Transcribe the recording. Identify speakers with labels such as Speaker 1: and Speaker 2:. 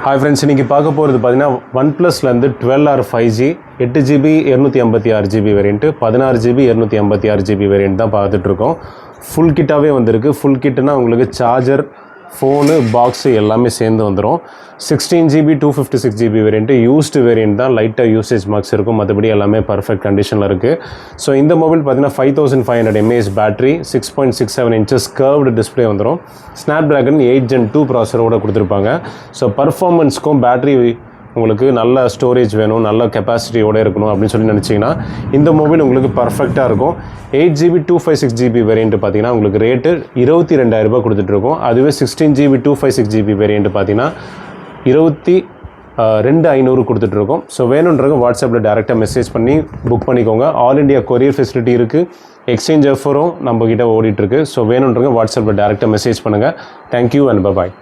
Speaker 1: Hi friends, இன்றைக்கி பார்க்க போகிறது பார்த்தீங்கன்னா OnePlusலேருந்து 12R 5G 8GB 256GB variant 16GB 256GB variant தான் பார்த்துட்ருக்கோம். ஃபுல் கிட்டாகவே வந்திருக்கு. ஃபுல் கிட்டுனா உங்களுக்கு சார்ஜர், ஃபோனு, பாக்ஸு எல்லாமே சேர்ந்து வந்துடும். 16GB 256GB variant used variant தான். லைட்டாக யூசேஜ் மார்க்ஸ் இருக்கும், மற்றபடி எல்லாமே பர்ஃபெக்ட் கண்டிஷனில் இருக்குது. ஸோ இந்த மொபைல் பார்த்தீங்கன்னா 5500 mAh battery, 6.67 inches curved display வந்துடும். ஸ்னாப்ட்ராகன் 8 Gen 2 ப்ராசரோடு கொடுத்துருப்பாங்க. ஸோ பர்ஃபார்மன்ஸ்க்கும் பேட்டரி உங்களுக்கு நல்ல ஸ்டோரேஜ் வேணும், நல்ல கெப்பாசிட்டியோடு இருக்கணும் அப்படின்னு சொல்லி நினச்சிங்கன்னா இந்த மொபைல் உங்களுக்கு பர்ஃபெக்டாக இருக்கும். 8GB 256GB வேரியண்ட்டு பார்த்தீங்கன்னா உங்களுக்கு ரேட்டு 22,000 கொடுத்துட்ருக்கோம். அதுவே 16GB 256GB வேரியண்ட்டு பார்த்தீங்கன்னா 22,500 கொடுத்துட்ருக்கோம். ஸோ வேணுன்றவங்க வாட்ஸ்அப்பில் டேரெக்டாக மெசேஜ் பண்ணி புக் பண்ணிக்கோங்க. ஆல் இண்டியா கொரியர் ஃபெசிலிட்டி இருக்குது. எக்ஸ்சேஞ்ச் ஆஃபரும் நம்மக்கிட்ட ஓடிட்டுருக்கு. ஸோ வேணுன்றவங்க வாட்ஸ்அப்பில் டேரெக்டாக மெசேஜ் பண்ணுங்கள். Thank you and bye bye.